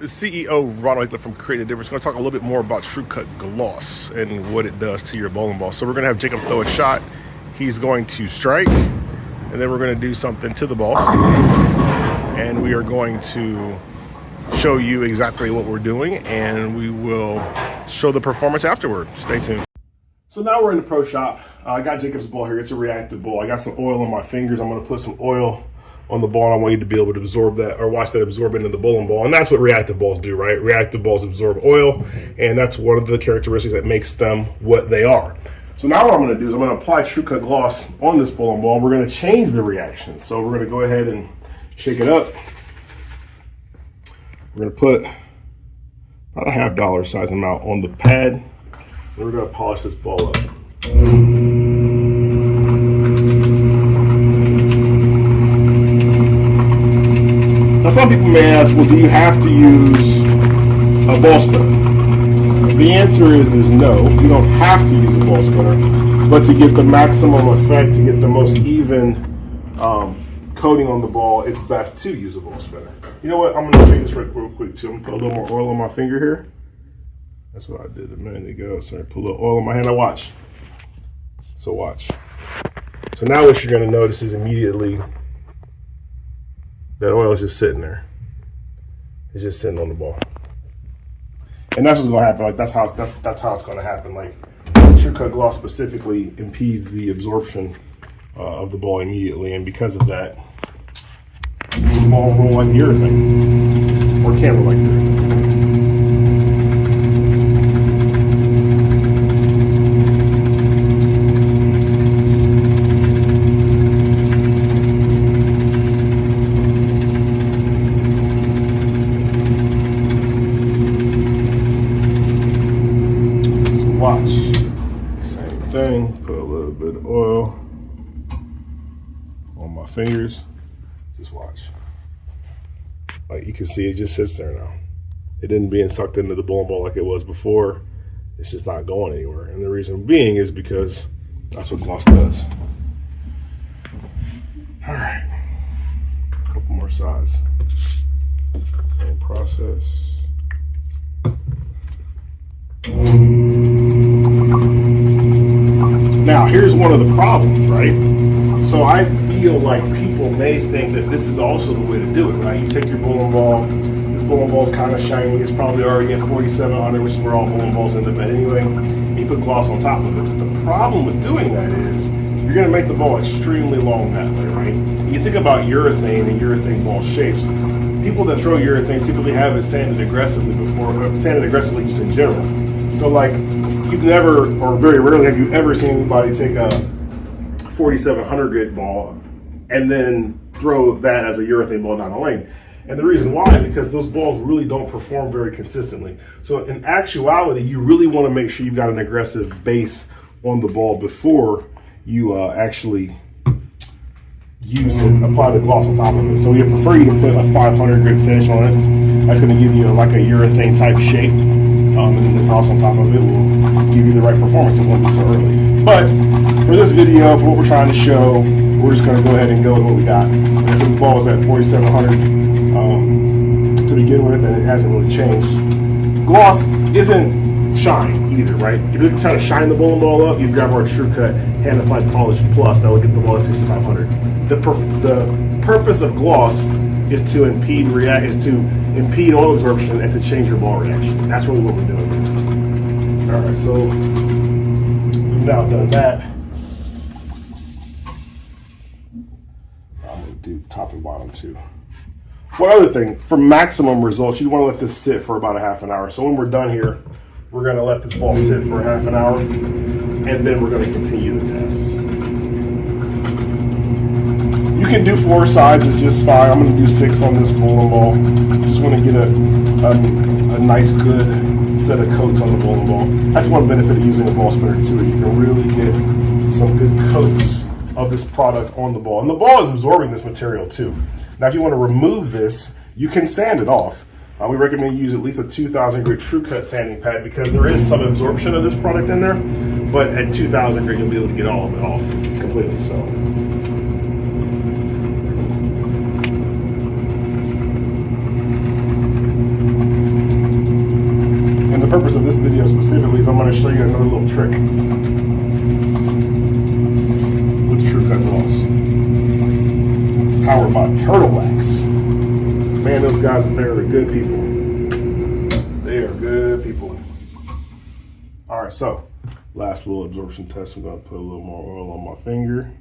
CEO Ronald Hickler from Creating the Difference. We're going to talk a little bit more about TruCut gloss and what it does to your bowling ball. So we're going to have Jacob throw a shot. He's going to strike, and then we're going to do something to the ball. And we are going to show you exactly what we're doing, and we will show the performance afterward. Stay tuned. So now we're in the pro shop. I got Jacob's ball here. It's a reactive ball. I got some oil on my fingers. I'm going to put some oil on the ball, and I want you to be able to absorb that or watch that absorb into the bowling ball. And that's what reactive balls do, right? Reactive balls absorb oil, and that's one of the characteristics that makes them what they are. So now what I'm going to do is I'm going to apply TruCut gloss on this bowling ball, and we're going to change the reaction. So we're going to go ahead and shake it up. We're going to put about a $half size amount on the pad, and we're going to polish this ball up. Now some people may ask, well, do you have to use a ball spinner? The answer is no, you don't have to use a ball spinner, but to get the maximum effect, to get the most even coating on the ball, it's best to use a ball spinner. You know what, I'm gonna show you this real quick too. I'm gonna put a little more oil on my finger here. That's what I did a minute ago. So I put a little oil on my hand, I watch. So watch. So now what you're gonna notice is immediately that oil is just sitting there. It's just sitting on the ball. And that's what's gonna happen. Like that's how it's gonna happen. Like TruCut gloss specifically impedes the absorption of the ball immediately, and because of that, the ball will roll like urethane, or can roll like urethane. Watch. Same thing. Put a little bit of oil on my fingers. Just watch. Like you can see, it just sits there now. It didn't being sucked into the bowling ball like it was before. It's just not going anywhere. And the reason being is because that's what gloss does. All right. A couple more sides. Same process. Now, here's one of the problems, right? So I feel like people may think that this is also the way to do it, right? You take your bowling ball, this bowling ball is kind of shiny, it's probably already at 4700, which is where all bowling balls end up at anyway. You put gloss on top of it. The problem with doing that is you're going to make the ball extremely long that way, right? When you think about urethane and urethane ball shapes, people that throw urethane typically have it sanded aggressively just in general. So like, you've never, or very rarely have you ever seen anybody take a 4700 grit ball and then throw that as a urethane ball down the lane. And the reason why is because those balls really don't perform very consistently. So in actuality, you really want to make sure you've got an aggressive base on the ball before you actually use it, apply the gloss on top of it. So we prefer you to put a 500 grit finish on it. That's going to give you like a urethane type shape. And then the gloss on top of it will give you the right performance. It won't be so early. But for this video, for what we're trying to show, we're just going to go ahead and go with what we got. And since the ball was at 4700 to begin with, and it hasn't really changed, gloss isn't shine either, right? If you're trying to shine the bowling ball up, you grab our TruCut Hand Applied Polish Plus. That will get the ball at 6500. The purpose of gloss is to impede oil absorption and to change your ball reaction. That's really what we're doing. All right, so we've now done that. I'm gonna do top and bottom too. One other thing, for maximum results, you want to let this sit for about a half an hour. So when we're done here, we're gonna let this ball sit for a half an hour, and then we're gonna continue the test. You can do 4 sides, it's just fine. I'm going to do 6 on this bowling ball. Just want to get a nice good set of coats on the bowling ball. That's one benefit of using a ball spinner too. You can really get some good coats of this product on the ball. And the ball is absorbing this material too. Now if you want to remove this, you can sand it off. We recommend you use at least a 2000 grit TruCut sanding pad because there is some absorption of this product in there, but at 2000 grit you'll be able to get all of it off completely. So. video specifically is I'm going to show you another little trick with TruCut gloss. Powered by Turtle Wax. Man, those guys up there are good people. They are good people. All right, so last little absorption test. I'm going to put a little more oil on my finger.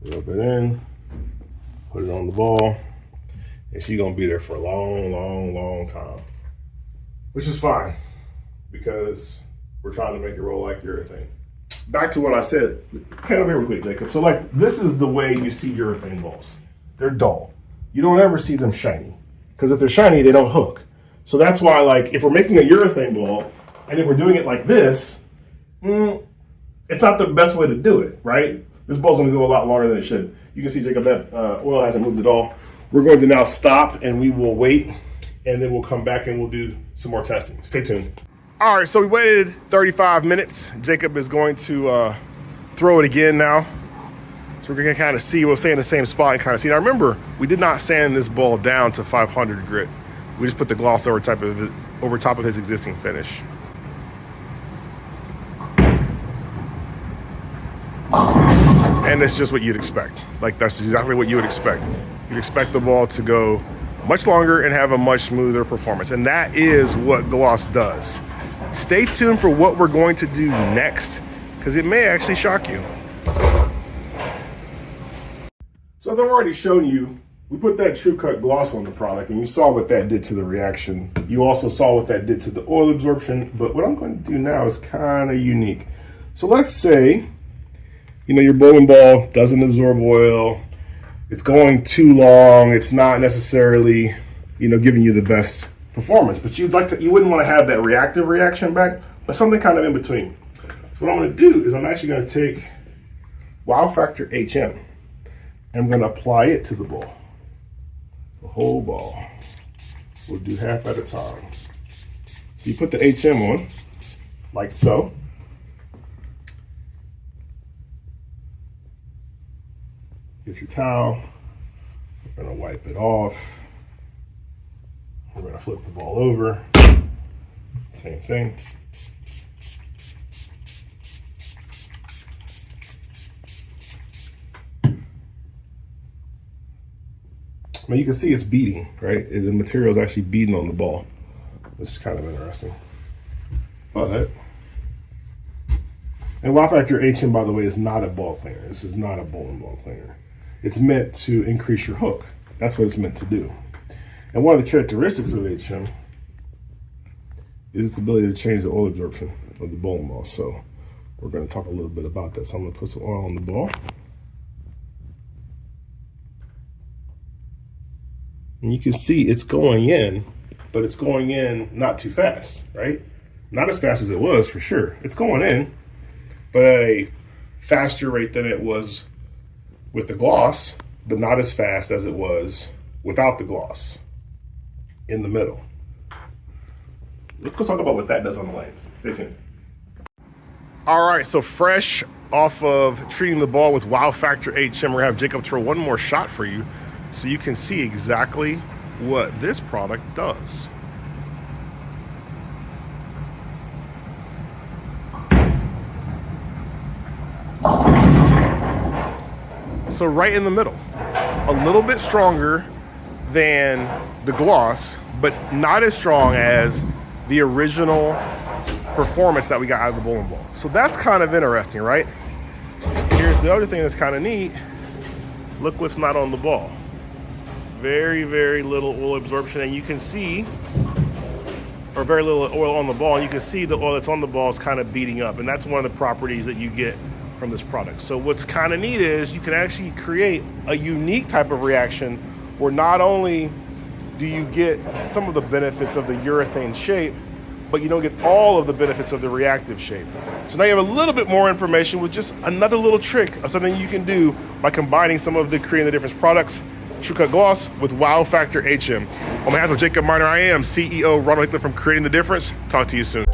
Rub it in. Put it on the ball. And she's going to be there for a long, long, long time. Which is fine, because we're trying to make it roll like urethane. Back to what I said. Kind of here real quick, Jacob. So like, this is the way you see urethane balls. They're dull. You don't ever see them shiny. Because if they're shiny, they don't hook. So that's why, like, if we're making a urethane ball, and then we're doing it like this, it's not the best way to do it, right? This ball's gonna go a lot longer than it should. You can see, Jacob, that oil hasn't moved at all. We're going to now stop, and we will wait, and then we'll come back and we'll do some more testing. Stay tuned. All right, so we waited 35 minutes. Jacob is going to throw it again now. So we're gonna kind of see, we'll stay in the same spot and kind of see. Now remember, we did not sand this ball down to 500 grit. We just put the gloss over top of his existing finish. And it's just what you'd expect. Like, that's exactly what you would expect. You'd expect the ball to go much longer and have a much smoother performance. And that is what gloss does. Stay tuned for what we're going to do next, because it may actually shock you. So as I've already shown you, we put that TruCut gloss on the product, and you saw what that did to the reaction. You also saw what that did to the oil absorption, but what I'm going to do now is kind of unique. So let's say, you know, your bowling ball doesn't absorb oil, it's going too long, it's not necessarily, you know, giving you the best performance, but you wouldn't want to have that reactive reaction back, but something kind of in between. So what I'm going to do is I'm actually going to take Wow Factor HM. I'm going to apply it to the ball, the whole ball. We'll do half at a time. So you put the HM on, like so. Get your towel. We're going to wipe it off. We're going to flip the ball over. Same thing. Now you can see it's beating, right? The material is actually beating on the ball, which is kind of interesting. But, and Wow Factor HM, by the way, is not a ball cleaner. This is not a bowling ball cleaner. It's meant to increase your hook. That's what it's meant to do. And one of the characteristics of HM is its ability to change the oil absorption of the bowling ball. So we're going to talk a little bit about that. So I'm going to put some oil on the ball. And you can see it's going in, but it's going in not too fast, right? Not as fast as it was, for sure. It's going in, but at a faster rate than it was with the gloss, but not as fast as it was without the gloss in the middle. Let's go talk about what that does on the lanes. Stay tuned. All right, so fresh off of treating the ball with Wow Factor HM, we're gonna have Jacob throw one more shot for you so you can see exactly what this product does. So right in the middle, a little bit stronger than the gloss, but not as strong as the original performance that we got out of the bowling ball. So that's kind of interesting, right? Here's the other thing that's kind of neat. Look what's not on the ball. Very, very little oil absorption, and you can see, or very little oil on the ball, and you can see the oil that's on the ball is kind of beating up, and that's one of the properties that you get from this product. So what's kind of neat is you can actually create a unique type of reaction where not only do you get some of the benefits of the urethane shape, but you don't get all of the benefits of the reactive shape. So now you have a little bit more information with just another little trick of something you can do by combining some of the Creating the Difference products, TruCut Gloss with Wow Factor HM. On behalf of Jacob Miner, I am CEO Ronald Hickler from Creating the Difference. Talk to you soon.